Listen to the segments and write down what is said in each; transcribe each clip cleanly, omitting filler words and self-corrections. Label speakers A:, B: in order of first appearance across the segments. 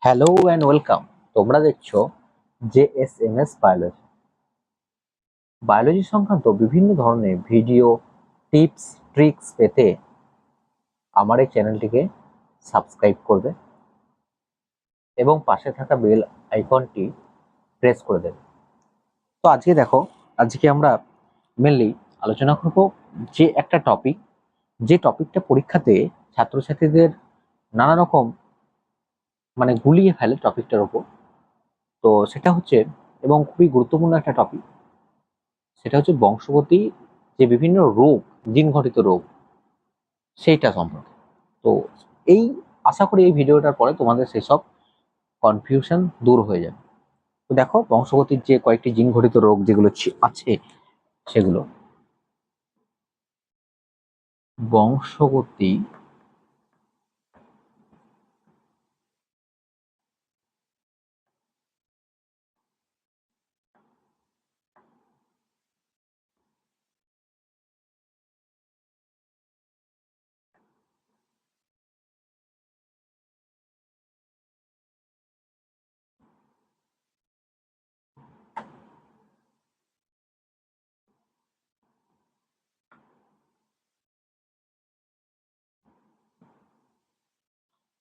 A: Hello and welcome. তোমরা দেখছো JSMS biology. Biology সংক্রান্ত বিভিন্ন ধরনের ভিডিও, টিপস, ট্রিক্স পেতে আমার এই চ্যানেলটিকে সাবস্ক্রাইব করবে এবং পাশে থাকা বেল আইকনটি প্রেস করে দেবে। তো আজকে আমরা মেনলি আলোচনা করব যে একটা টপিক, যে টপিকটা পরীক্ষাতে ছাত্রছাত্রীদের নানা রকম গুলিয়ে ফেলে টপিকটার উপর। তো সেটা হচ্ছে এবং খুবই গুরুত্বপূর্ণ একটা টপিক, সেটা হচ্ছে বংশগতি, যে বিভিন্ন রোগ, জিন ঘটিত রোগ, সেইটা সম্পর্কে। তো এই আশা করি এই ভিডিওটার পরে তোমাদের সেসব কনফিউশন দূর হয়ে যাবে। তো দেখো, বংশগতির যে কয়েকটি জিন ঘটিত রোগ যেগুলো আছে সেগুলো বংশগতি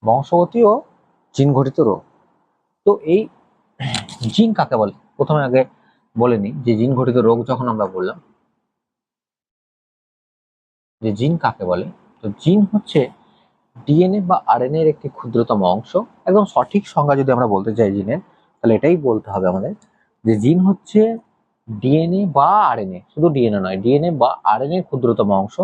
A: বংশগতি ও জিন ঘটিত রোগ। তো এই জিন কাকে বলে, প্রথমে আগে বলে নিই যে জিন ঘটিত রোগ যখন আমরা বললাম যে জিন কাকে বলে, তো জিন হচ্ছে ডিএনএ বা আরএনএ এর একটি ক্ষুদ্রতম অংশ। একদম সঠিক সংজ্ঞা যদি আমরা বলতে চাই জিনের, তাহলে এটাই বলতে হবে আমাদের যে জিন হচ্ছে ডিএনএ বা আরএনএ, শুধু ডিএনএ নয়, ডিএনএ বা আরএনএ এর ক্ষুদ্রতম অংশ,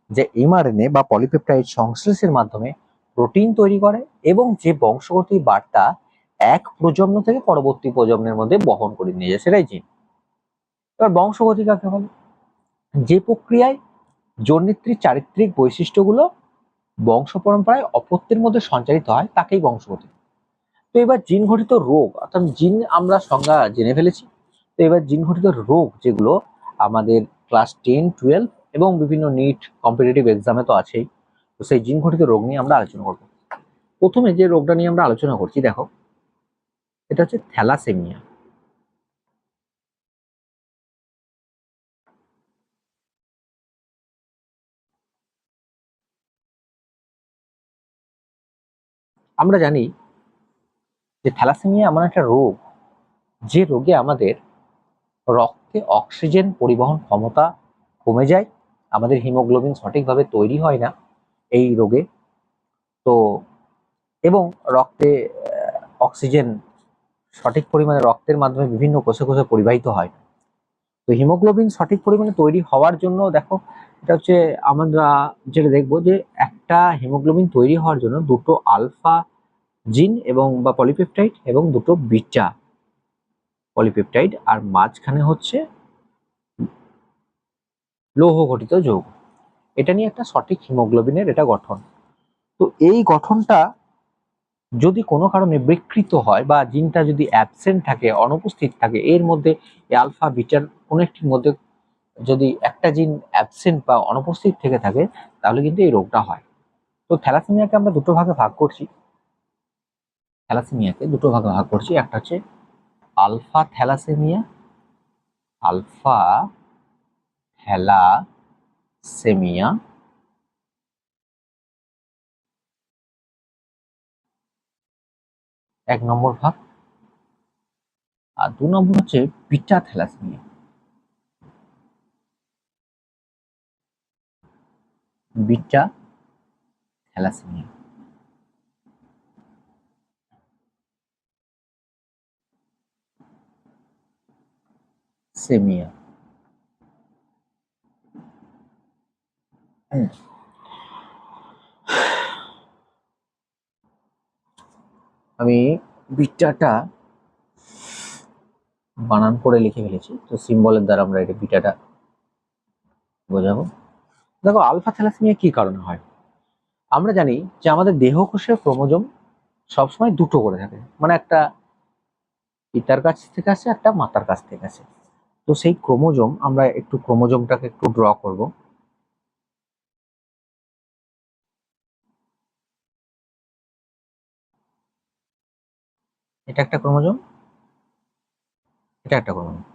A: যে এমআরএনএ বা পলিপেপটাইড সংশ্লেষের মাধ্যমে প্রোটিন তৈরি করে এবং যে বংশগতি বার্তা এক প্রজন্ম থেকে পরবর্তী প্রজন্মের মধ্যে বহন করে নিয়ে যায়, সেটাই জিন। এবার বংশগতি কাকে বলে? যে প্রক্রিয়ায় জন্মিত্রীর চারিত্রিক বৈশিষ্ট্যগুলো বংশ পরম্পরায় অপত্যের মধ্যে সঞ্চারিত হয় তাকেই বংশগতি। তো এবার জিন ঘটিত রোগ, অর্থাৎ জিন আমরা সংজ্ঞা জেনে ফেলেছি। তো এবার জিন ঘটিত রোগ যেগুলো আমাদের ক্লাস 10, 12 এবং বিভিন্ন নিট কম্পিটিটিভ এক্সামে তো আছেই, তো সেই জিন ঘটিত রোগ নিয়ে আমরা আলোচনা করব। প্রথমে যে রোগটা নিয়ে আমরা আলোচনা করছি, দেখো, এটা হচ্ছে থ্যালাসেমিয়া। আমরা জানি যে থ্যালাসেমিয়া এমন একটা রোগ, যে রোগে আমাদের রক্তে অক্সিজেন পরিবহন ক্ষমতা কমে যায়, আমাদের হিমোগ্লোবিন সঠিকভাবে তৈরি হয় না এই রোগে। তো এবং রক্তে অক্সিজেন সঠিক পরিমাণে রক্তের মাধ্যমে বিভিন্ন কোষে কোষে পরিবাহিত হয়। তো হিমোগ্লোবিন সঠিক পরিমাণে তৈরি হওয়ার জন্য দেখো, এটা হচ্ছে আমরা যেটা দেখবো যে একটা হিমোগ্লোবিন তৈরি হওয়ার জন্য দুটো আলফা জিন এবং বা পলিপেপটাইড এবং দুটো বিটা পলিপেপটাইড, আর মাঝখানে হচ্ছে লৌহ ঘটিত যৌগ। এটা নিয়ে একটা সঠিক হিমোগ্লোবিনের এটা গঠন। তো এই গঠনটা যদি কোনো কারণে বিকৃত হয় বা জিনটা যদি অ্যাবসেন্ট থাকে, অনুপস্থিত থাকে, এর মধ্যে আলফা বিটার কোনো একটির মধ্যে যদি একটা জিন অ্যাবসেন্ট বা অনুপস্থিত থেকে থাকে, তাহলে কিন্তু এই রোগটা হয়। তো থ্যালাসেমিয়াকে আমরা দুটো ভাগে ভাগ করছি। একটা হচ্ছে আলফা থ্যালাসেমিয়া, আলফা থ্যালাসেমিয়া, এক নম্বর ভাগ। আর 2 নম্বর হচ্ছে বিটা থ্যালাসেমিয়া। বিটা থ্যালাসেমিয়া সেমিয়া। আমি বিটাটা বানান করে লিখে ফেলেছি, তো সিম্বলের দ্বারা আমরা এটা বিটাটা বোঝাবো। দেখো, আলফা থ্যালাসেমিয়া কি কারণে হয়? আমরা জানি যে আমাদের দেহকোষের ক্রোমোজোম সবসময় দুটো করে থাকে, একটা পিতার কাছ থেকে আসে, একটা মাতার কাছ থেকে আসে। তো সেই ক্রোমোজোম, আমরা একটু ক্রোমোজোমটাকে একটু ড্র করব। এটা একটা ক্রোমোজোম, এটা একটা ক্রোমোজোম।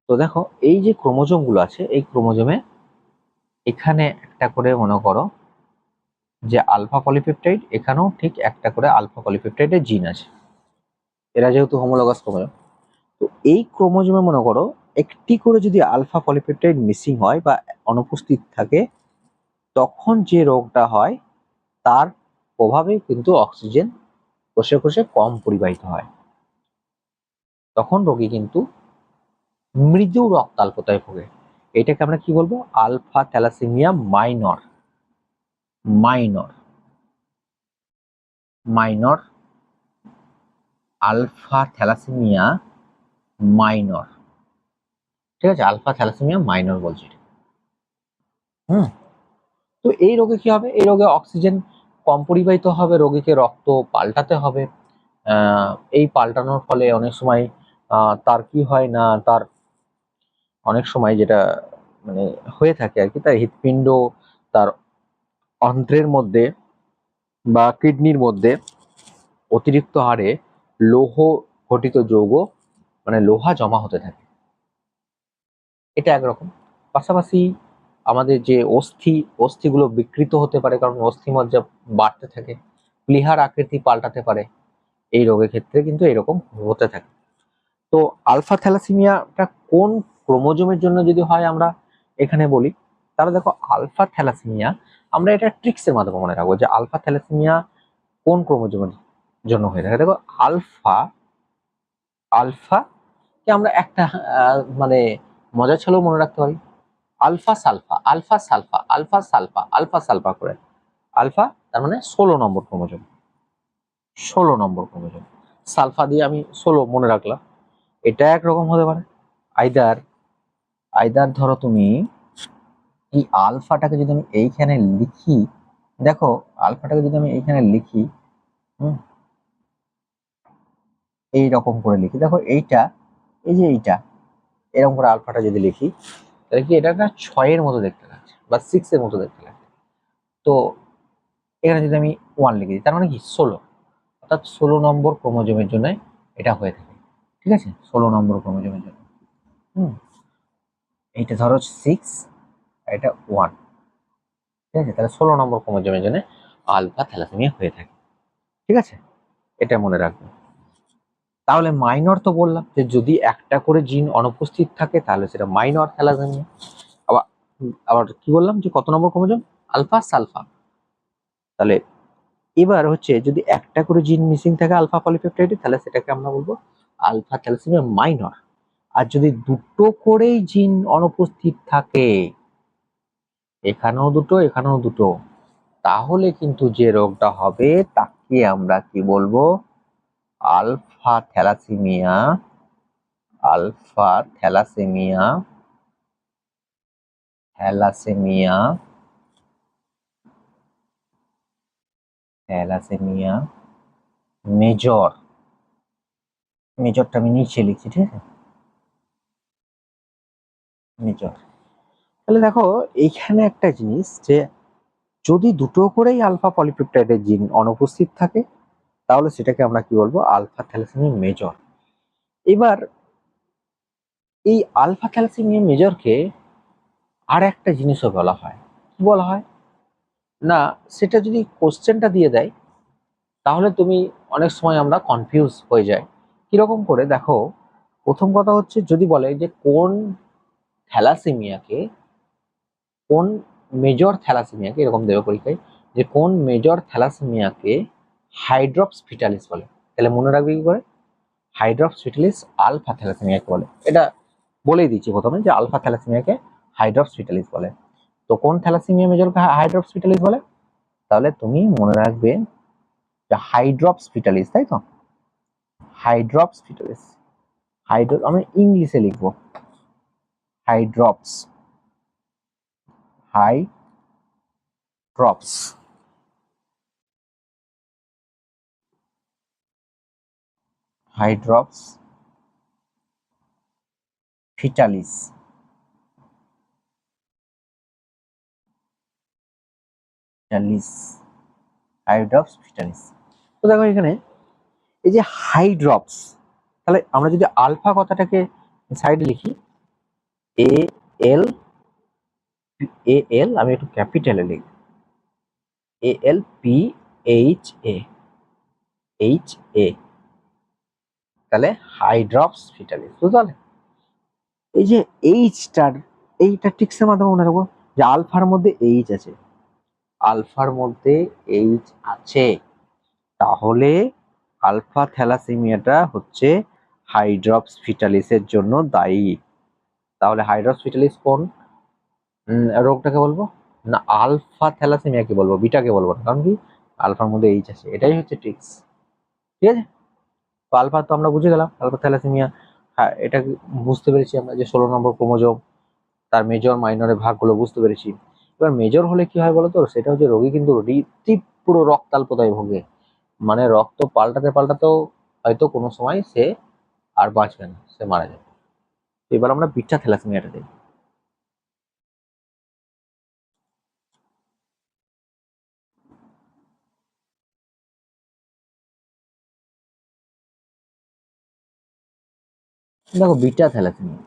A: তো দেখো এই যে ক্রোমোজোম গুলো আছে, এই ক্রোমোজোমে এখানে একটা করে মনে করো যে আলফা পলিপেপটাইড, এখানেও ঠিক একটা করে আলফা পলিপেপটাইডের জিন আছে, এরা যেহেতু হোমোলগাস ক্রোমোজোম। তো এই ক্রোমোজোমে মনে করো একটি করে যদি আলফা পলিপেপটাইড মিসিং হয় বা অনুপস্থিত থাকে, তখন যে রোগটা হয় তার প্রভাবে কিন্তু অক্সিজেন কোষে কোষে কম পরিবাহিত হয়, তখন রোগী কিন্তু মৃদু রক্তাল্পতায় ভোগে। এটাকে আমরা কি বলবো? Alpha thalassaemia minor, minor, minor alpha thalassaemia minor. ঠিক আছে, আলফা থ্যালাসেমিয়া মাইনর বলছি। হুম। তো এই রোগে কি হবে? এই রোগে অক্সিজেন কম পরিবাহিত হবে, রোগীকে রক্ত পাল্টাতে হবে। এই পাল্টানোর ফলে অনেক সময় তার কি হয় না, তার অনেক সময় যেটা মানে হয়ে থাকে আর কি, তার হৃৎপিণ্ড, তার অন্ত্রের মধ্যে বা কিডনির মধ্যে অতিরিক্ত হারে লৌহ ঘটিত যৌগ মানে লোহা জমা হতে থাকে, এটা একরকম। পাশাপাশি আমাদের যে অস্থিগুলো বিকৃত হতে পারে, কারণ অস্থিমজ্জা বাড়তে থাকে, প্লীহার আকৃতি পাল্টাতে পারে, এই রোগের ক্ষেত্রে কিন্তু এরকম হতে থাকে। তো আলফা থ্যালাসেমিয়াটা কোন ক্রোমোজোমের জন্য যদি হয় আমরা এখানে বলি, তাহলে দেখো আলফা থ্যালাসেমিয়া আমরা এটা ট্রিক্সের মাধ্যমে মনে রাখবো যে আলফা থ্যালাসেমিয়া কোন ক্রোমোজোমের জন্য হয়ে থাকে। দেখো আলফা, আলফা কে আমরা একটা মানে মজা ছলেও মনে রাখতে পারি, আলফা সালফা, আলফা সালফা, আলফা সালফা, আলফা সালফা করে। আলফা তার মানে 16 নম্বর ক্রোমোজোম, 16 নম্বর ক্রোমোজোম। সালফা দিয়ে আমি 16 মনে রাখলাম। এটা একরকম হতে পারে। আইদার আইদার ধরো তুমি এই আলফাটাকে যদি আমি এইখানে লিখি, দেখো আলফাটাকে যদি আমি এইখানে লিখি, হুম, এইরকম করে লিখি, দেখো এইটা, এই যে এইটা এরকম করে আলফাটা যদি লিখি, তাহলে কি এটা একটা 6-এর মতো দেখতে লাগছে বা 6-এর মতো দেখতে লাগছে। তো এখানে যদি আমি 1 লিখে দিই, তার মানে কি 16, অর্থাৎ 16 নম্বর ক্রোমোজোমের জন্য এটা হয়ে থাকে। ঠিক আছে, 16 নম্বর ক্রোমোজোমের জন্য। হুম, এইটা ধরো 6, এটা 1। ঠিক আছে, তাহলে 16 নম্বর ক্রোমোজোমের জন্য আলফা থ্যালাসেমিয়া হয়ে থাকে। ঠিক আছে, এটা মনে রাখবে। তাহলে মাইনর তো বললাম যে যদি একটা করে জিন অনুপস্থিত থাকে তাহলে সেটা মাইনর থ্যালাসেমিয়া। আবার আবার কি বললাম যে কত নম্বর ক্রোমোজোম? Alpha sulpha. তাহলে এবার হচ্ছে যদি একটা করে জিন মিসিং থাকে আলফা পলিপেপটাইডে, তাহলে সেটাকে আমরা বলবো আলফা থ্যালাসেমিয়া মাইনর। আর যদি দুটো করেই জিন অনুপস্থিত থাকে, এখানেও দুটো এখানেও দুটো, তাহলে কিন্তু যে রোগটা হবে তাকে আমরা কি বলবো? Alpha thalassaemia, alpha thalassaemia, thalassaemia, thalassaemia major. মেজরটা আমি নিচে লিখছি, ঠিক আছে, মেজর। তাহলে দেখো এইখানে একটা জিনিস যে যদি দুটো করেই আলফা পলিপেপটাইডের জিন অনুপস্থিত থাকে, তাহলে সেটাকে আমরা কি বলবো? Alpha thalassaemia major. এবার এই আলফা থ্যালাসেমিয়া মেজরকে আর একটা জিনিসও বলা হয়, কি বলা হয় না, সেটা যদি কোশ্চেনটা দিয়ে দেয় তাহলে তুমি অনেক সময় আমরা কনফিউজ হয়ে যাই। কিরকম করে? দেখো প্রথম কথা হচ্ছে যদি বলে যে কোন থ্যালাসেমিয়াকে, কোন মেজর থ্যালাসেমিয়াকে, এরকম দেবে পরীক্ষায় যে কোন মেজর থ্যালাসেমিয়াকে হাইড্রপস ফিটালিস বলে, তাহলে মনে রাখবে কি করে? হাইড্রপস ফিটালিস আলফা থ্যালাসেমিয়াকে বলে। এটা বলেই দিচ্ছি প্রথমে যে আলফা থ্যালাসেমিয়াকে হাইড্রপস ফিটালিস বলে। তো কোন থ্যালাসেমিয়া মেজরকে হাইড্রপস ফিটালিস বলে? তাহলে তুমি মনে রাখবে যে হাইড্রপস ফিটালিস, তাই তো, হাইড্রপস ফিটালিস। হাইড্রো আমি ইংলিশে লিখবো, hydrops, hydrops, hydrops fetalis, fetalis, hydrops fetalis. তো দেখো এখানে এই যে হাইড্রপস, তাহলে আমরা যদি আলফা কথাটাকে সাইডে লিখি, এ এল, আমি একটু ক্যাপিটালে লিখি, ALPHA, তাহলে হাইড্রপস ফিটালিস। বুঝতে পারলে? এই যে এইচটার, এইটা টিক্সের মাধ্যমে মনে রাখবো যে আলফার মধ্যে এইচ আছে, আলফার মধ্যে এইচ আছে, তাহলে আলফা থ্যালাসেমিয়াটা হচ্ছে হাইড্রপস ফিটালিসের জন্য দায়ী। তাহলে হাইড্রপস ফিটালিস কোন রোগটাকে বলবো না, আলফা থ্যালাসেমিয়াকে বলবো, বিটাকে বলবো না, কারণ কি আলফার মধ্যে এইচ আছে, এটাই হচ্ছে ট্রিক্স। ঠিক আছে, তো আলফা তো আমরা বুঝে গেলাম, আলফা থ্যালাসেমিয়া। হ্যাঁ, এটা বুঝতে পেরেছি আমরা যে 16 নম্বর ক্রোমোজোম, তার মেজর মাইনরের ভাগগুলো বুঝতে পেরেছি। এবার মেজর হলে কি হয় বলতো, সেটা হচ্ছে রোগী কিন্তু তীব্র রক্তাল্পতায় ভোগে, মানে রক্ত পাল্টাতে পাল্টাতেও হয়তো কোনো সময় সে আর বাঁচবে না, সে মারা যাবে। এবার আমরা বিটা থ্যালাসেমিয়াটা দেখি। দেখো বিটা থ্যালাসেমিয়া,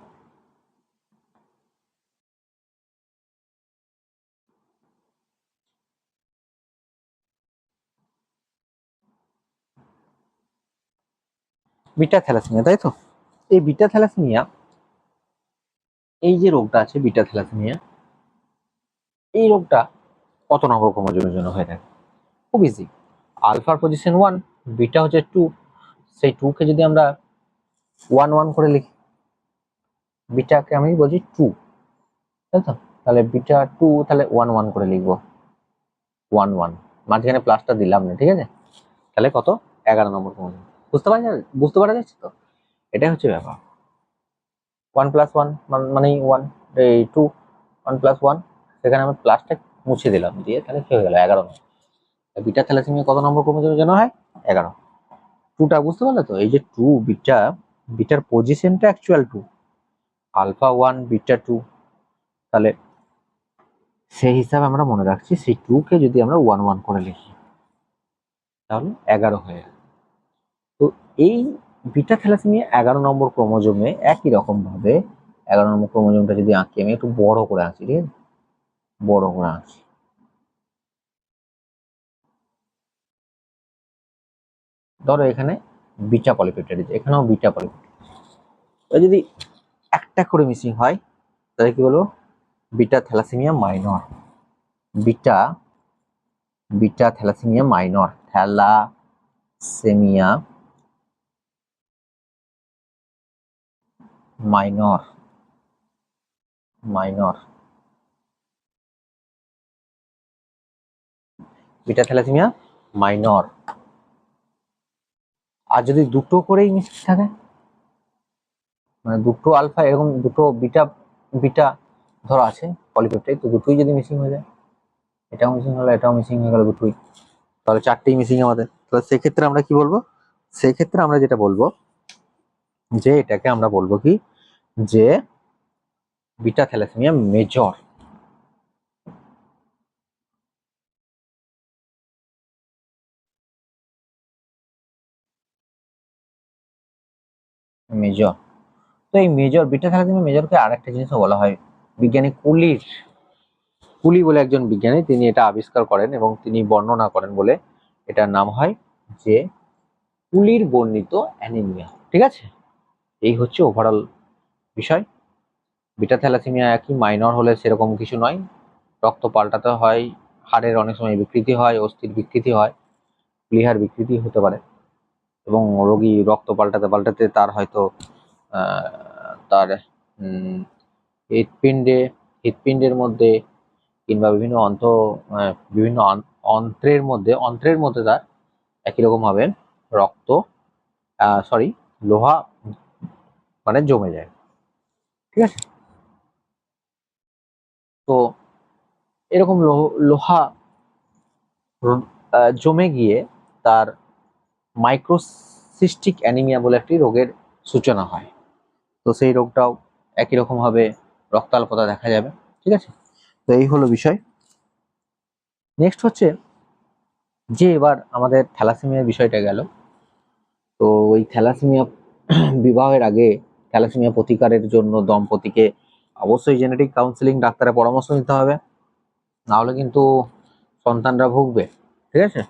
A: বিটা থ্যালাসেমিয়া, তাই তো? এই বিটা থ্যালাসেমিয়া, এই যে রোগটা আছে বিটা থ্যালাসেমিয়া, এই রোগটা কত নম্বর ক্রোমোজোমের জন্য হয়ে থাকে? খুব ইজি, আলফার পজিশন 1, বিটা হচ্ছে 2, সেই 2 কে যদি আমরা 1 1 করে লিখি, বিটাকে আমি বলছি 2, তাই তো? তাহলে বিটা 2, তাহলে 1 1 করে লিখবো, 1 1, মাঝখানে প্লাসটা দিলাম না, ঠিক আছে? তাহলে কত? 11 নম্বর ক্রোমোজোম। বুঝতে পারা যাচ্ছে তো? এটাই হচ্ছে ব্যাপার। 1 + 1 মানেই 1, এই 2, 1 + 1, সেখানে আমি প্লাসটা মুছে দিলাম, দিয়ে তাহলে কি হয়ে গেল? 11 নম্বর। বিটা থ্যালাসেমিয়া কত নম্বর ক্রোমোজোমের জন্য হয়? 11। 2টা বুঝতে পারলে তো? এই যে 2, বিটার পজিশনটা অ্যাকচুয়াল 2, আলফা 1 বিটা 2, তাহলে সেই হিসাবে আমরা মনে রাখছি সেই 2 কে যদি আমরা 1 1 করে লিখি তাহলে 11 হয়ে গেল। তো এই বিটা থ্যালাসেমিয়া 11 নম্বর ক্রোমোজোমে একই রকম ভাবে 11 নম্বর ক্রোমোজোমটা যদি আঁকি, আমি একটু বড় করে আঁকি, ঠিক আছে? বড় করে আঁকি, ধরো এখানে বিটা পলিপেপটাইড, এখানেও বিটা পলিপেপটাইড, যদি একটা করে মিসিং হয় তাহলে কি বলবো? Beta thalassaemia minor, beta beta thalassaemia minor, thalassaemia minor, minor, beta thalassaemia minor. আর যদি দুটো করেই মিসিং থাকে, মানে দুটো আলফা এরকম দুটো বিটা বিটা ধরো আছে পলিপেপটাইড, তো দুটোই যদি মিসিং হয়ে যায়, এটাও মিসিং হলো এটাও মিসিং হয়ে গেল দুটোই, তাহলে 4টেই মিসিং আমাদের। তাহলে সেক্ষেত্রে আমরা কি বলবো? সেক্ষেত্রে আমরা যেটা বলবো যে এটাকে আমরা বলবো কি, যে বিটা থ্যালাসেমিয়া মেজর। মেজর, তো এই মেজর বিটা থ্যালাসেমিয়া মেজরকে আরেকটা জিনিসও বলা হয়, বিজ্ঞানী কুলি বলে একজন বিজ্ঞানী, তিনি এটা আবিষ্কার করেন এবং তিনি বর্ণনা করেন বলে এটার নাম হয় যে কুলির বর্ণিত অ্যানিমিয়া। ঠিক আছে, এই হচ্ছে ওভারঅল বিষয়। বিটা থ্যালাসেমিয়া একই, মাইনর হলে সেরকম কিছু নয়, রক্ত পাল্টাতে হয়, হাড়ের অনেক সময় বিকৃতি হয়, অস্থির বিকৃতি হয়, প্লীহার বিকৃতি হতে পারে, এবং রোগী রক্ত পাল্টাতে পাল্টাতে তার হয়তো তার হৃৎপিণ্ডের মধ্যে কিংবা বিভিন্ন অন্ত্রের মধ্যে তার একই রকম ভাবে রক্ত লোহা মানে জমে যায়। ঠিক আছে, তো এরকম লোহা জমে গিয়ে তার মাইক্রোসিস্টিক অ্যানিমিয়া বলে একটি রোগের সূচনা হয়। তো সেই রোগটাও একই রকম ভাবে রক্তাল্পতা দেখা যাবে। ঠিক আছে, তো এই হলো বিষয়। নেক্সট হচ্ছে যে এবার আমাদের থ্যালাসেমিয়ার বিষয়টা গেল, তো ওই থ্যালাসেমিয়া বিবাহের আগে থ্যালাসেমিয়া প্রতিকারের জন্য দম্পতিকে অবশ্যই জেনেটিক কাউন্সিলিং ডাক্তারের পরামর্শ নিতে হবে, না হলে কিন্তু সন্তানরা ভুগবে। ঠিক আছে,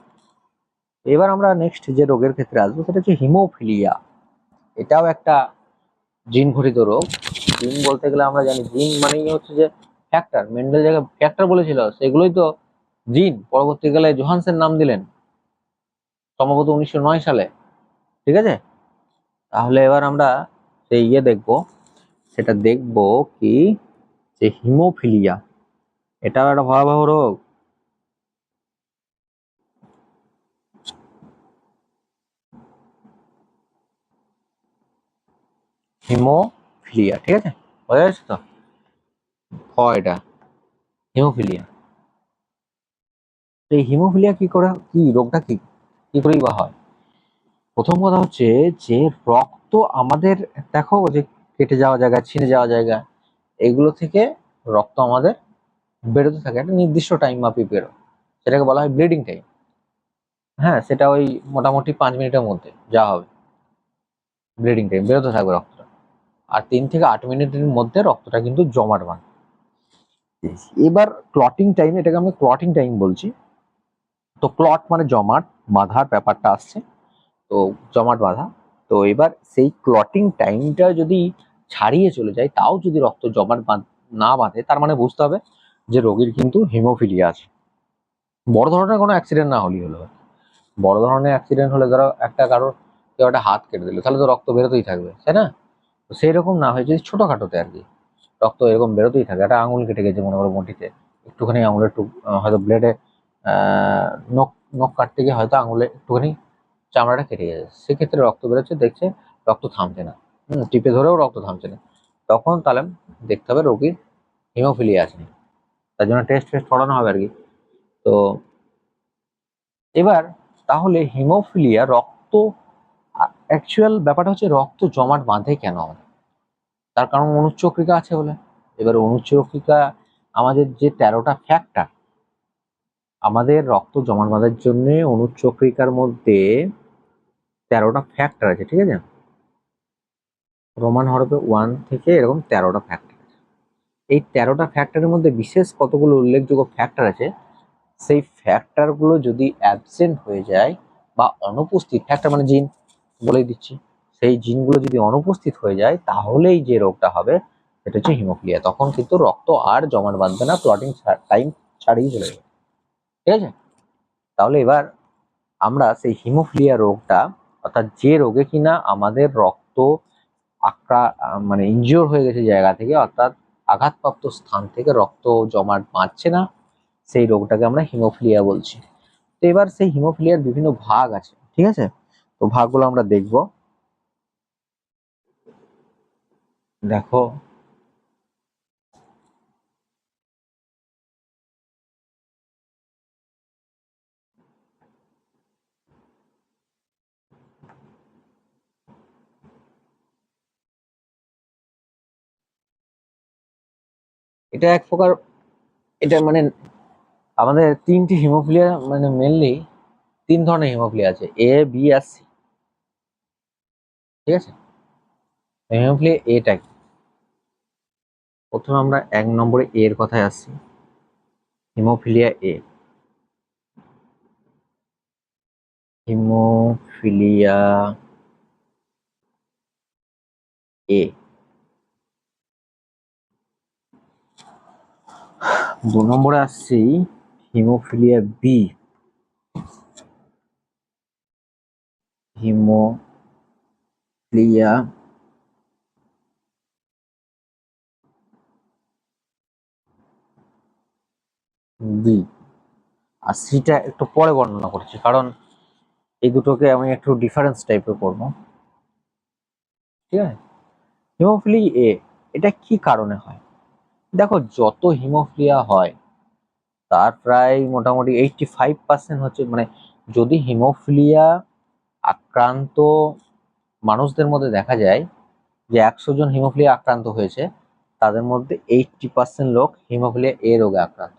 A: এবার আমরা নেক্সট যে রোগের ক্ষেত্রে আসবো সেটা হচ্ছে হিমোফিলিয়া। এটাও একটা জিন ঘটিত রোগ। জিন বলতে গেলে আমরা জানি জিন মানেই হচ্ছে যে ফ্যাক্টর, মেন্ডেল জায়গায় ফ্যাক্টর বলেছিল, সেগুলোই তো জিন, পরবর্তীকালে জোহানসেন নাম দিলেন সম্ভবত 1909 সালে। ঠিক আছে, তাহলে এবার আমরা সেই দেখবো, সেটা দেখবো কি, যে হিমোফিলিয়া এটাও একটা ভয়াবহ রোগ। হিমোফিলিয়া, ঠিক আছে, বোঝা যাচ্ছে তো এটা হিমোফিলিয়া। এই হিমোফিলিয়া কি করে, কি রোগটা কি, কি করেই বা হয়? প্রথম কথা হচ্ছে যে রক্ত আমাদের, দেখো যে কেটে যাওয়া জায়গা, ছিঁড়ে যাওয়া জায়গা, এগুলো থেকে রক্ত আমাদের বেরোতে থাকে একটা নির্দিষ্ট টাইম মাপি বেরো, সেটাকে বলা হয় ব্লিডিং টাইম। হ্যাঁ, সেটা ওই মোটামুটি 5 মিনিটের মধ্যে যা হবে ব্লিডিং টাইম, বেরোতে থাকবে রক্তটা। আর 3 থেকে 8 মিনিটের মধ্যে রক্তটা কিন্তু জমাট বাঁধে। এবার ক্লটিং টাইম, এটাকে আমি ক্লটিং টাইম বলছি। তো ক্লট মানে জমাট বাঁধার ব্যাপারটা আসছে, তো জমাট বাঁধা। তো এবার সেই ক্লটিং টাইমটা যদি ছাড়িয়ে চলে যায়, তাও যদি রক্ত জমাট না বাঁধে, তার মানে বুঝতে হবে যে রোগীর কিন্তু হিমোফিলিয়া আছে। বড় ধরনের কোনো অ্যাক্সিডেন্ট না হলেই হলো। বড় ধরনের অ্যাক্সিডেন্ট হলে ধরো একটা কারোর কেউ একটা হাত কেটে দিল, তাহলে তো রক্ত বেরোতেই থাকবে, তাই না? তো সেই রকম না হয়ে যদি ছোটখাটোতে আর কি রক্ত এরকম বেরোতেই থাকে, একটা আঙুল কেটে গেছে মনে করো মুঠিতে, একটুখানি আঙুলের হয়তো ব্লেডে নখ নখ কাটতে গিয়ে হয়তো আঙুলে একটুখানি চামড়াটা কেটে গেছে, সেক্ষেত্রে রক্ত বেরোচ্ছে, দেখছে রক্ত থামছে না, টিপে ধরেও রক্ত থামছে না, তখন তাহলে দেখতে হবে রোগীর হিমোফিলিয়া আছে, তার জন্য টেস্ট ফেস্ট করানো হবে আর কি। তো এবার তাহলে হিমোফিলিয়া রক্ত, অ্যাকচুয়াল ব্যাপারটা হচ্ছে রক্ত জমাট বাঁধে কেন আমাদের, তার কারণ অনুচক্রিকা আছে বলে। এবার অনুচক্রিকা, আমাদের যে 13টা ফ্যাক্টর আমাদের রক্ত জমাট বাঁধার জন্য, অনুচক্রিকার মধ্যে 13টা ফ্যাক্টর আছে, ঠিক আছে, রোমান হরফে 1 থেকে এরকম 13টা ফ্যাক্টর। এই 13টা ফ্যাক্টরের মধ্যে বিশেষ কতগুলো উল্লেখযোগ্য ফ্যাক্টর আছে, সেই ফ্যাক্টরগুলো যদি অ্যাবসেন্ট হয়ে যায় বা অনুপস্থিত, ফ্যাক্টর মানে জিন বলেই দিচ্ছি, সেই জিনগুলো যদি অনুপস্থিত হয়ে যায়, তাহলেই যে রোগটা হবে সেটা হচ্ছে হিমোফিলিয়া। তখন কিন্তু রক্ত আর জমাট বাঁধবে না, ক্লটিং টাইম ছাড়িয়ে চলে যাবে। ঠিক আছে, তাহলে এবার আমরা সেই হিমোফিলিয়া রোগটা, অর্থাৎ যে রোগে কিনা আমাদের রক্ত মানে ইনজিওর হয়ে গেছে জায়গা থেকে, অর্থাৎ আঘাতপ্রাপ্ত স্থান থেকে রক্ত জমাট বাঁধছে না, সেই রোগটাকে আমরা হিমোফিলিয়া বলছি। তো এবার সেই হিমোফিলিয়ার বিভিন্ন ভাগ আছে, ঠিক আছে, তো ভাগগুলো আমরা দেখব। দেখো, এটা এক প্রকার, এটা মানে আমাদের 3টি হিমোফিলিয়া, মানে মেনলি 3 ধরনের হিমোফিলিয়া আছে, এ, বি আর সি। ঠিক আছে, হিমোফিলিয়া এটা কি, প্রথমে আমরা 1 নম্বরে এর কথায় আসছি। হিমোফিলিয়া এ, হিমোফিলিয়া এ। 2 নম্বরে আসছি হিমোফিলিয়া বি, হিমোফিলিয়া বি। আর সিটা একটু পরে বর্ণনা করছি, কারণ এই দুটোকে আমি একটু ডিফারেন্স টাইপের করবো। ঠিক আছে, হিমোফিলি এ, এটা কি কারণে হয়? দেখো, যত হিমোফিলিয়া হয় তার প্রায় মোটামুটি 85% হচ্ছে, মানে যদি হিমোফিলিয়া আক্রান্ত মানুষদের মধ্যে দেখা যায় যে 100 জন হিমোফিলিয়া আক্রান্ত হয়েছে, তাদের মধ্যে 80% লোক হিমোফিলিয়া এ রোগে আক্রান্ত।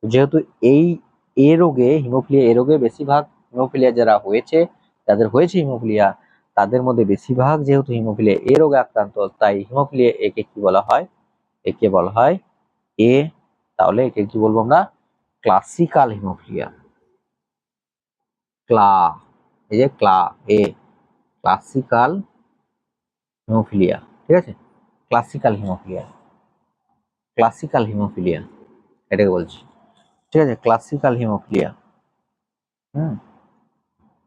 A: যেহেতু এই এ রোগে, হিমোফিলিয়া এ রোগে বেশিরভাগ হিমোফিলিয়া যারা হয়েছে, যাদের হয়েছে হিমোফিলিয়া, তাদের মধ্যে বেশিরভাগ যেহেতু হিমোফিলিয়া এ রোগে আক্রান্ত, তাই হিমোফিলিয়া একে কি বলা হয়? একে বলা হয় এ। তাহলে একে কি বলবো আমরা? Classical haemophilia. এই যে এ ক্লাসিক্যাল হিমোফিলিয়া, ঠিক আছে? ক্লাসিক্যাল হিমোফিলিয়া এটাকে বলছি, ঠিক আছে? Classical haemophilia,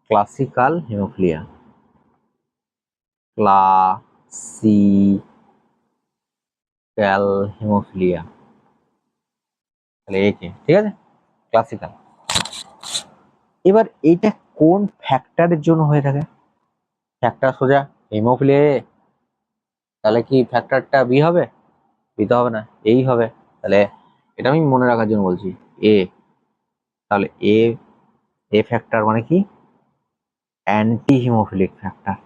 A: classical haemophilia, classical haemophilia, তাহলে একে, ঠিক আছে? ক্লাসিক্যাল। এবার এইটা কোন ফ্যাক্টরের জন্য হয়ে থাকে? ফ্যাক্টর সোজা হিমোফিলিয়া এ, তাহলে কি ফ্যাক্টরটা বি হবে? বি তো হবে না, এই হবে। তাহলে এটা আমি মনে রাখার জন্য বলছি এ। তাহলে এ ফ্যাক্টর মানে কি? Anti haemophilic factor.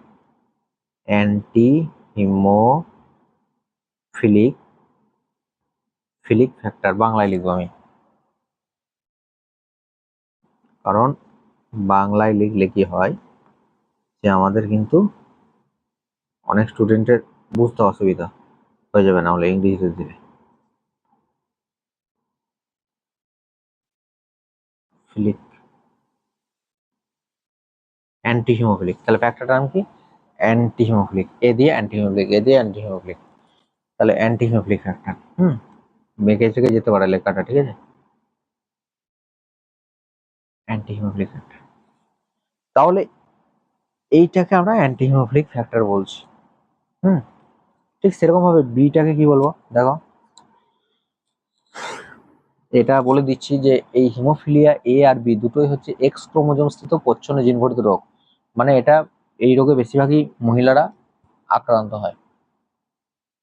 A: Anti haemophilic factor বাংলায় লিখবো আমি, কারণ বাংলায় লিখলে কি হয় যে আমাদের কিন্তু অনেক স্টুডেন্টের বুঝতে অসুবিধা হয়ে যাবে, না হলে ইংরেজিতে দিলে। ফিলিক, অ্যান্টি হিমোফিলিক, তাহলে ফ্যাক্টরটার নাম কি? Anti haemophilic. এ দিয়ে অ্যান্টি হিমোফিলিক, এ দিয়ে অ্যান্টি হিমোফিলিক, তাহলে অ্যান্টি হিমোফিলিক ফ্যাক্টর। বেঁকে চেকে যেতে পারে লেখাটা, ঠিক আছে? অ্যান্টি হিমোফিলিক ফ্যাক্টর, তাহলে এইটাকে আমরা অ্যান্টি হিমোফিলিক ফ্যাক্টর বলছি। ঠিক সেরকম ভাবে বিটাকে কি বলবো? দেখো, এটা বলে দিচ্ছি যে এই হিমোফিলিয়া এ আর বি দুটোই হচ্ছে এক্স ক্রোমোজোম স্থিত প্রচ্ছন্ন জিন ঘটিত রোগ। মানে এটা, এই রোগে বেশিরভাগই মহিলারা আক্রান্ত হয়,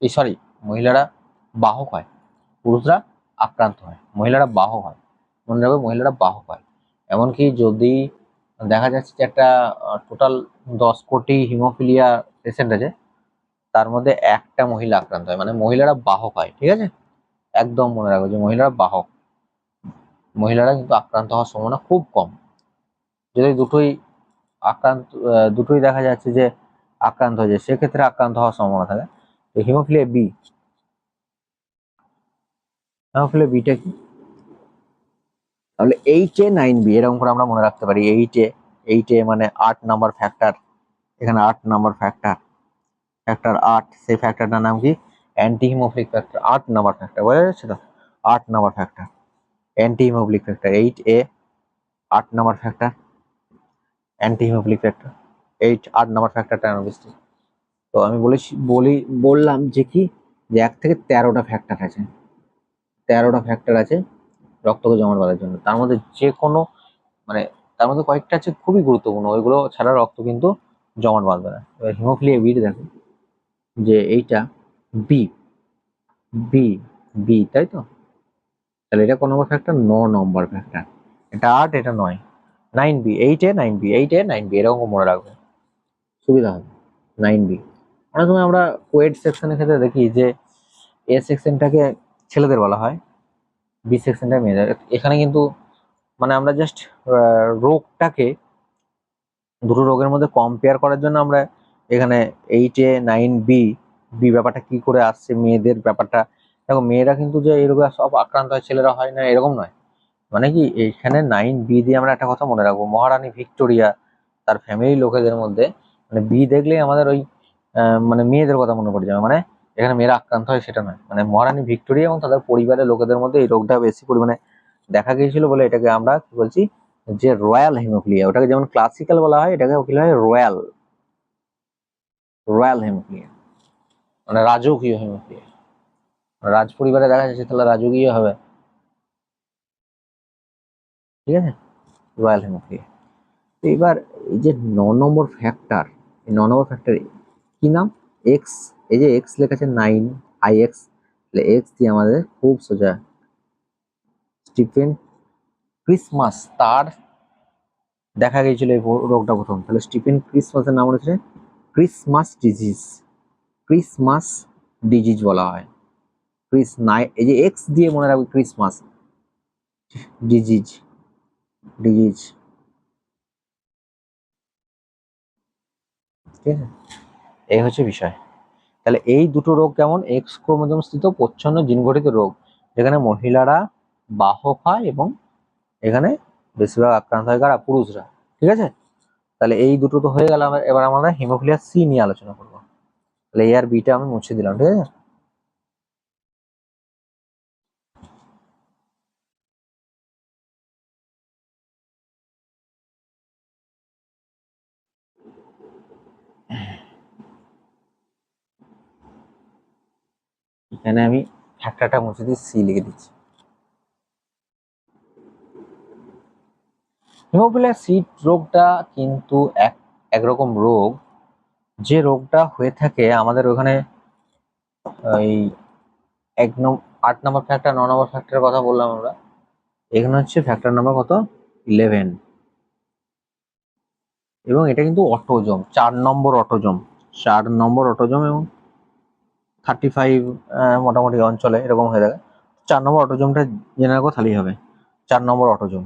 A: সরি, মহিলারা বাহক হয়, পুরুষরা আক্রান্ত হয়, মহিলারা বাহক হয়। মনে রাখবে, মহিলারা বাহক হয়। এমনকি যদি দেখা যাচ্ছে যে একটা টোটাল 10 কোটি হিমোফিলিয়া পেশেন্ট আছে, তার মধ্যে একটা মহিলা আক্রান্ত হয়, মানে মহিলারা বাহক হয়, ঠিক আছে? একদম মনে রাখবে যে মহিলারা বাহক, মহিলারা কিন্তু আক্রান্ত হওয়ার সম্ভাবনা খুব কম। যদি দুটোই দেখা যাচ্ছে যে আক্রান্ত হয়েছে, সেক্ষেত্রে আক্রান্ত হওয়ার সম্ভাবনা থাকে। তো হিমোফিলিয়া বিটা কি? তাহলে 8A9B এরকম করে আমরা মনে রাখতে পারি। 8A মানে 8 নাম্বার ফ্যাক্টর, এখানে 8 নাম্বার ফ্যাক্টর 8, সেই ফ্যাক্টরটার নাম কি? Anti haemophilic factor. 8 number factor, বোঝা যাচ্ছে তো? 8 number factor anti haemophilic factor 8A, 8 number factor anti haemophilic factor 8 number ফ্যাক্টরটা বেশি। তো আমি বললাম যে কি, যে 1 থেকে 13টা ফ্যাক্টর আছে, 13টা ফ্যাক্টর আছে রক্তকে জমাট বাঁধার জন্য। তার মধ্যে যে কোনো, মানে তার মধ্যে কয়েকটা আছে খুবই গুরুত্বপূর্ণ, ওইগুলো ছাড়া রক্ত কিন্তু জমাট বাঁধবে না। এবার হিমোফিলিয়া বি দেখো, যে এইটা বি বি বি, তাই তো? তাহলে এটা কোন নম্বর ফ্যাক্টর? 9 নম্বর ফ্যাক্টর। এটা 8, এটা 9, 9B, 8A 9B এরকম মনে রাখবে, সুবিধা হবে। 9B। অনেক সময় আমরা কোয়েড সেকশনের ক্ষেত্রে দেখি যে এ সেকশনটাকে ছেলেদের বলা হয়, বি সেকশনটা মেয়েদের। এখানে কিন্তু মানে আমরা জাস্ট রোগটাকে, দুটো রোগের মধ্যে কম্পেয়ার করার জন্য আমরা এখানে 8A 9B ব্যাপারটা কি করে আসছে, মেয়েদের ব্যাপারটা দেখো। মেয়েরা কিন্তু যে এই রোগে সব আক্রান্ত হয়, ছেলেরা হয় না, এরকম নয়। মানে কি, এখানে 9B দিয়ে আমরা একটা কথা মনে রাখবো, মহারানী ভিক্টোরিয়া তার ফ্যামিলির লোকেদের মধ্যে, মানে বি দেখলেই আমাদের ওই মানে মেয়েদের কথা মনে পড়ে যাবে। মানে এখানে মেয়েরা আক্রান্ত হয় সেটা নয়, মানে মহারানী ভিক্টোরিয়া এবং তাদের পরিবারের লোকেদের মধ্যে এই রোগটা বেশি পরিমাণে দেখা গিয়েছিল বলে এটাকে আমরা কি বলছি, যে রয়্যাল হিমোফিলিয়া। ওটাকে যেমন ক্লাসিক্যাল বলা হয়, এটাকে কি হয়? রয়্যাল হিমোফিলিয়া, মানে রাজকীয় হিমোফিলিয়া। রাজ পরিবারে দেখা যাচ্ছে, তাহলে রাজকীয় হবে, ঠিক আছে? Royal haemophilia. তো এবার এই যে 9 নম্বর ফ্যাক্টর, এই 9 নম্বর ফ্যাক্টর কি নাম? এক্স। এই যে এক্স লেখা আছে 9IX, তাহলে এক্স দিয়ে আমাদের খুব সোজা স্টিফেন ক্রিসমাস, তার দেখা গিয়েছিল এই রোগটা প্রথম। তাহলে স্টিফেন ক্রিসমাসের নাম হচ্ছে ক্রিসমাস ডিজিজ বলা হয়। এই যে এক্স দিয়ে মনে রাখবে, ক্রিসমাস ডিজিজ, ডিজিজ। ঠিক আছে, এই হচ্ছে বিষয়। তাহলে এই দুটো রোগ কেমন, এক্স ক্রোমোজোম স্থিত প্রচ্ছন্ন জিন গঠিত রোগ, যেখানে মহিলারা বাহক হয় এবং এখানে বেশিরভাগ আক্রান্ত হয় কারা, পুরুষরা। ঠিক আছে, তাহলে এই দুটো তো হয়ে গেল। এবার আমরা হিমোফিলিয়া সি নিয়ে আলোচনা করবো। তাহলে এ আর বিটা আমি মুছে দিলাম। ঠিক আছে, এখানে আমি ফ্যাক্টরটা মুছে দিয়ে সি লিখে দিচ্ছি। হিমোফিলিয়া সি রোগটা কিন্তু একরকম রোগ, যে রোগটা হয়ে থাকে আমাদের ওখানে এই 8 নম্বর ফ্যাক্টর 9 নম্বর ফ্যাক্টরের কথা বললাম আমরা, এখানে হচ্ছে ফ্যাক্টর নাম্বার কত, 11, এবং এটা কিন্তু অটোজম, 4 নম্বর অটোজম, 4 নম্বর অটোজম, এবং 35 মোটামুটি অঞ্চলে এরকম হয়ে থাকে। 4 নম্বর অটোজমটা জেনে রাখো তাহলেই হবে। 4 নম্বর অটোজম,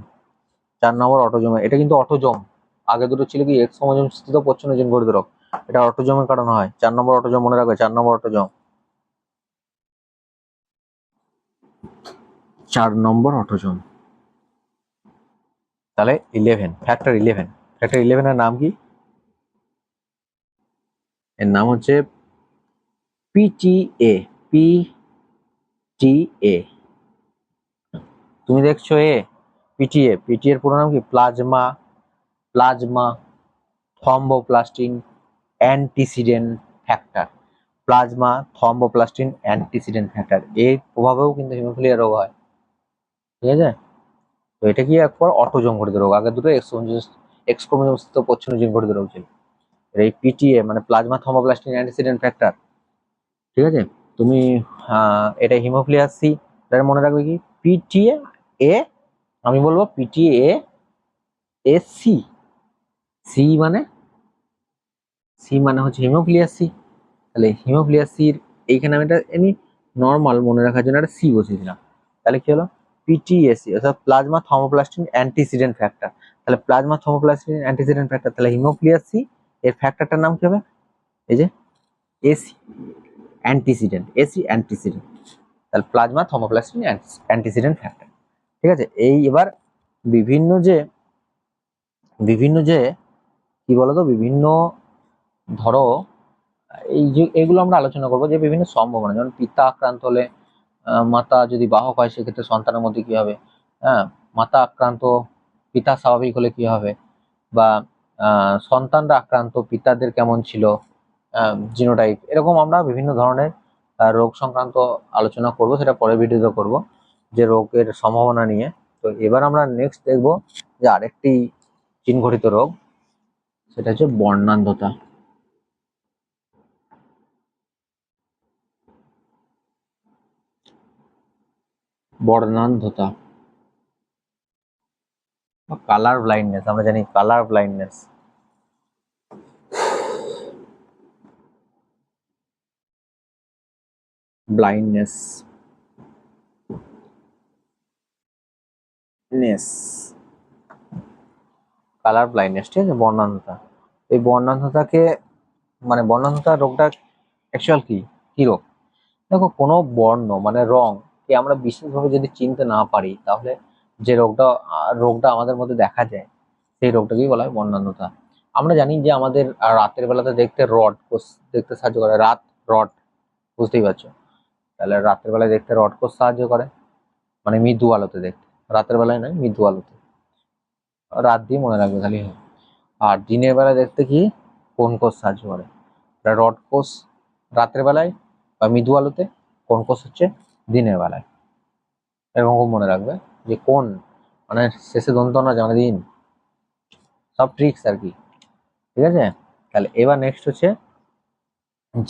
A: 4 নম্বর অটোজম, এটা কিন্তু অটোজম। আগে দুটো ছিল কি এক্স ক্রোমোজোম স্থিত প্রচ্ছন্ন জিন গঠিত রোগ, এটা অটোজমের কারণে হয়। 4 নম্বর অটোজম মনে রাখবে, 4 নম্বর অটোজম, 4 নম্বর অটোজম। তাহলে 11, ফ্যাক্টর 11, ফ্যাক্টর 11 এর নাম কি, এর নাম হচ্ছে পিটিএ, পিটিএ। তুমি দেখছো এ, পিটিএ, পিটিএ এর পুরো নাম কি, plasma, plasma thromboplastin antecedent factor, plasma thromboplastin antecedent factor, এর প্রভাবেও কিন্তু হিমোফিলিয়া রোগ হয়। ঠিক আছে, তো এটা কি একবার অটোজম ঘটিত রোগ, আগে দুটো এক্স ক্রোমোজোম স্থিত প্রচ্ছন্ন জিন ঘটিত রোগ ছিল। এই পিটিএ মানে প্লাজমা থ্রম্বোপ্লাস্টিন অ্যান্টিসিডেন্ট ফ্যাক্টর। ঠিক আছে, তুমি এটা হিমোফিলিয়া সি, তাহলে মনে রাখবে কি, পিটিএ এ, আমি বলবো পিটিএ এ সি, সি মানে, সি মানে হচ্ছে হিমোফিলিয়া সি। তাহলে হিমোফিলিয়া সির এইখানে আমি এটা এমনি নর্মাল মনে রাখার জন্য একটা সি বসিয়েছিলাম। তাহলে কি হলো, পিটিএসি অর্থাৎ প্লাজমা থ্রম্বোপ্লাস্টিন অ্যান্টিসিডেন্ট ফ্যাক্টর। তাহলে প্লাজমা থ্রম্বোপ্লাস্টিন অ্যান্টিসিডেন্ট ফ্যাক্টর, তাহলে হিমোফিলিয়া সি এর ফ্যাক্টরটার নাম কি হবে, এই যে এসি অ্যান্টিসিডেন্ট, এসি অ্যান্টিসিডেন্ট, তাহলে প্লাজমা থ্রম্বোপ্লাস্টিন অ্যান্টিসিডেন্ট ফ্যাক্টর। ঠিক আছে, এই এবার বিভিন্ন যে, বিভিন্ন যে কি বলতো, বিভিন্ন ধরো এই যে এগুলো আমরা আলোচনা করবো, যে বিভিন্ন সম্ভাবনা, যেমন পিতা আক্রান্ত হলে মাতা যদি বাহক হয় সেক্ষেত্রে সন্তানের মধ্যে কি হবে, হ্যাঁ, মাতা আক্রান্ত পিতা স্বাভাবিক হলে কি হবে, বা সন্তানরা আক্রান্ত পিতাদের কেমন ছিল জিনোটাইপ, এরকম আমরা বিভিন্ন ধরনের রোগ সংক্রান্ত আলোচনা করব, সেটা পরের ভিডিওতে করব, যে রোগের সম্ভাবনা নিয়ে। তো এবার আমরা নেক্সট দেখবো যে আরেকটি জিন ঘটিত রোগ, সেটা হচ্ছে বর্ণান্ধতা। বর্ণান্ধতা বা কালার ব্লাইন্ডনেস, আমরা জানি colour blindness, blindness ness, colour blindness. ঠিক আছে, বর্ণান্ধতা, এই বর্ণান্ধতাকে মানে বর্ণান্ধতা রোগটা অ্যাকচুয়াল কি, কি রোগ, দেখো কোনো বর্ণ মানে রং কে আমরা বিশেষভাবে যদি চিনতে না পারি, তাহলে যে রোগটা আমাদের মধ্যে দেখা যায়, সেই রোগটাকেই বলা হয় বর্ণান্ধতা। আমরা জানি যে আমাদের রাতের বেলাতে দেখতে রড কোষ দেখতে সাহায্য করে, রাত রড, বুঝতেই পারছো, তাহলে রাতের বেলায় দেখতে রড কোষ সাহায্য করে, মানে মৃদু আলোতে দেখতে, রাতের বেলায় নয় মৃদু আলোতে, রাত দিয়ে মনে রাখবে খালি হয়। আর দিনের বেলা দেখতে কি, কোন কোষ সাহায্য করে, রড কোষ রাতের বেলায় বা মৃদু আলোতে, কোন কোষ হচ্ছে দিনের বেলায়, এরকম খুব মনে রাখবে, যে কোন মানে শেষে দন্ত না জানা দিন, সব ট্রিক্স আর কি। ঠিক আছে, তাহলে এবার নেক্সট হচ্ছে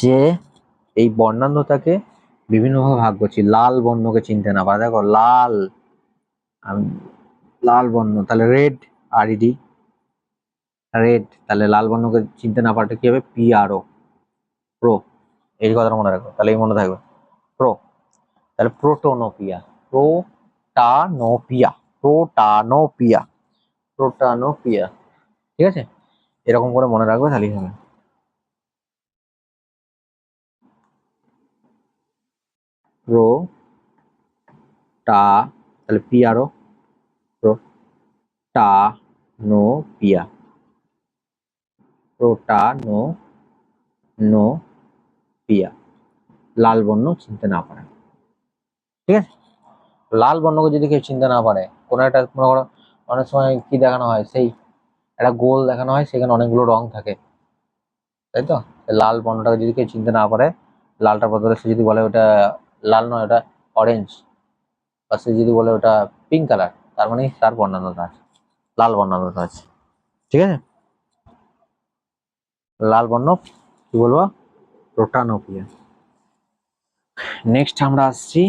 A: যে এই বর্ণান্ধতাকে বিভিন্নভাবে ভাগ করছি, লাল বর্ণকে চিনতে না পারা, দেখো লাল, লাল বর্ণ, তাহলে রেড, আরইডি, রেড, তাহলে লাল বর্ণকে চিনতে না পারলে কি হবে, পিআরও, প্রো, এই কথাটা মনে রাখো, তাহলে এই মনে থাকবে প্রো। তাহলে প্রোটোনোপিয়া, প্রোটানোপিয়া, প্রোটানোপিয়া, প্রোটানোপিয়া। ঠিক আছে, এরকম করে মনে রাখবে তাহলেই হবে। প্রোটা, তাহলে পিয়ারো, প্রোটানোপিয়া, প্রোটানোপিয়া, লাল বর্ণ চিনতে না পারে। ঠিক আছে, লাল বর্ণকে যদি কেউ চিনতে না পারে, কোনো একটা মনে করো অনেক সময় কি দেখানো হয়, সেই একটা গোল দেখানো হয়, সেখানে অনেকগুলো রং থাকে, তাই তো? লাল বর্ণটাকে যদি কেউ চিনতে না পারে, লালটার বদলে সে যদি বলে ওটা লাল নয়, ওটা অরেঞ্জ, বা সে যদি বলে ওটা পিঙ্ক কালার, তার মানে তার বর্ণান্ধতা আছে, লাল বর্ণান্ধতা আছে। ঠিক আছে, লাল বর্ণ কি বলবো? প্রোটানোপিয়া। নেক্সট আমরা আসছি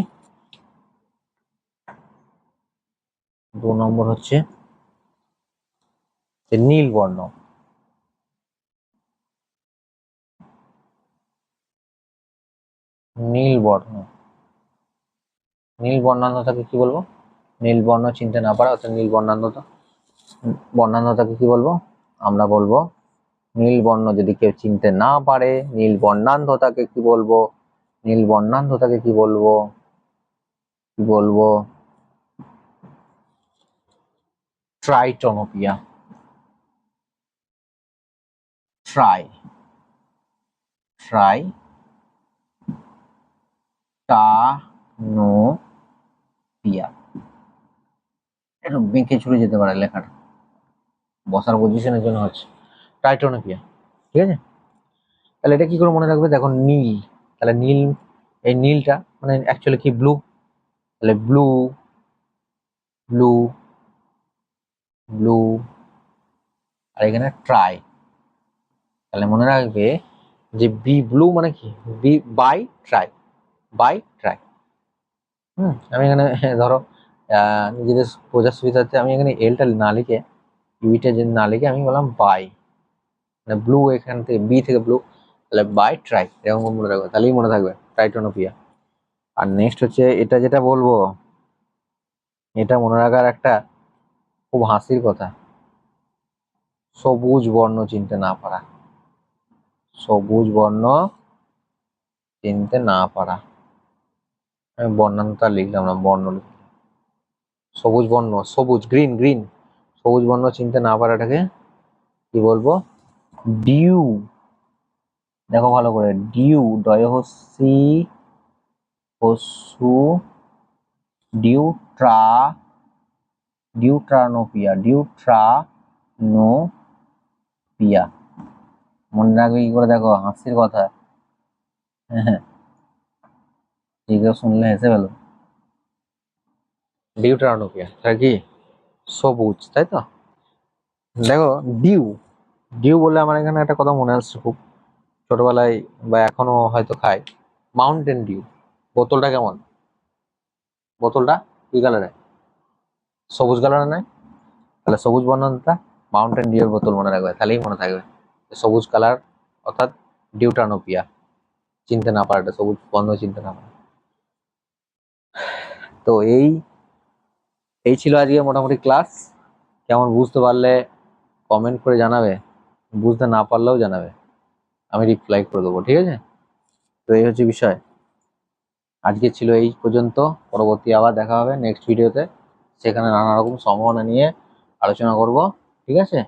A: 2 নম্বর হচ্ছে নীল বর্ণ। নীল বর্ণ, নীল বর্ণান্ধতাকে কি বলবো? নীল বর্ণ চিনতে না পারা অর্থাৎ নীল বর্ণান্ধতা, বর্ণান্ধতাকে কি বলবো? আমরা বলবো নীল বর্ণ যদি কেউ চিনতে না পারে, নীল বর্ণান্ধতাকে কি বলবো? নীল বর্ণান্ধতাকে কি বলবো? কি বলবো? ট্রাইটোনোপিয়া। Tri, tritanopia. একটু বেঁকে চলে যেতে পারে লেখাটা, বসার পজিশনের জন্য হচ্ছে ট্রাইটোনোপিয়া। ঠিক আছে, তাহলে এটা কি করে মনে রাখবে? দেখো নীল, তাহলে নীল, এই নীলটা মানে অ্যাকচুয়ালি কি ব্লু, তাহলে ব্লু, ব্লু, ব্লু, আর এখানে ট্রাই, তাহলে মনে রাখবে যে বি ব্লু মানে কি? বি বাই ট্রাই, বাই ট্রাই। আমি এখানে ধরো নিজেদের বোঝার সুবিধার্থে আমি এখানে এলটা না লিখে, ইউটা যদি না লিখে আমি বললাম বাই, মানে ব্লু এখান থেকে বি থেকে ব্লু, তাহলে বাই ট্রাই, এরকম মনে রাখবে, তাহলেই মনে থাকবে ট্রাইটোনোপিয়া। আর নেক্সট হচ্ছে এটা যেটা বলবো, এটা মনে রাখার একটা খুব হাসির কথা, সবুজ বর্ণ চিনতে না পারা। সবুজ বর্ণ চিনতে না পারা, আমি বর্ণান্তটা লিখলাম না, বর্ণ লিখলাম। সবুজ বর্ণ, সবুজ, গ্রিন, গ্রিন, সবুজ বর্ণ চিনতে না পারাটাকে কি বলবো? ডিউ। দেখো ভালো করে, ডিউ, ডয় হসি হসু, ডিউট্রা, ডিউট্রানোপিয়া, ডিউট্রানোপিয়া। মনে রাখবে কি করে? দেখো হাসির কথা, হ্যাঁ, এইগুলো শুনলে হেসে ফেলো। ডিউট্রানোপিয়া তার কি? সবুজ, তাই তো? দেখো ডিউ, ডিউ বলে আমার এখানে একটা কথা মনে আসছে খুব, ছোটবেলায় বা এখনো হয়তো খাই, মাউন্টেন ডিউ। বোতলটা কেমন? বোতলটা কি কালারে? সবুজ কালারে নয়? তাহলে সবুজ বর্ণটা মাউন্টেন ডিউর বোতল মনে রাখবে, তাহলেই মনে থাকবে সবুজ কালার, অর্থাৎ ডিউটানোপিয়া, চিনতে না পারাটা, সবুজ বর্ণ চিনতে না পারা। তো এই এই ছিল আজকে মোটামুটি ক্লাস। কেমন বুঝতে পারলে কমেন্ট করে জানাবে, বুঝতে না পারলেও জানাবে, আমি রিপ্লাই করে দেবো। ঠিক আছে, তো এই হচ্ছে বিষয়। আজকে ছিল এই পর্যন্ত, পরবর্তী আবার দেখা হবে নেক্সট ভিডিওতে, সেখানে নানা রকম সম্ভাবনা নিয়ে আলোচনা করব। ঠিক আছে।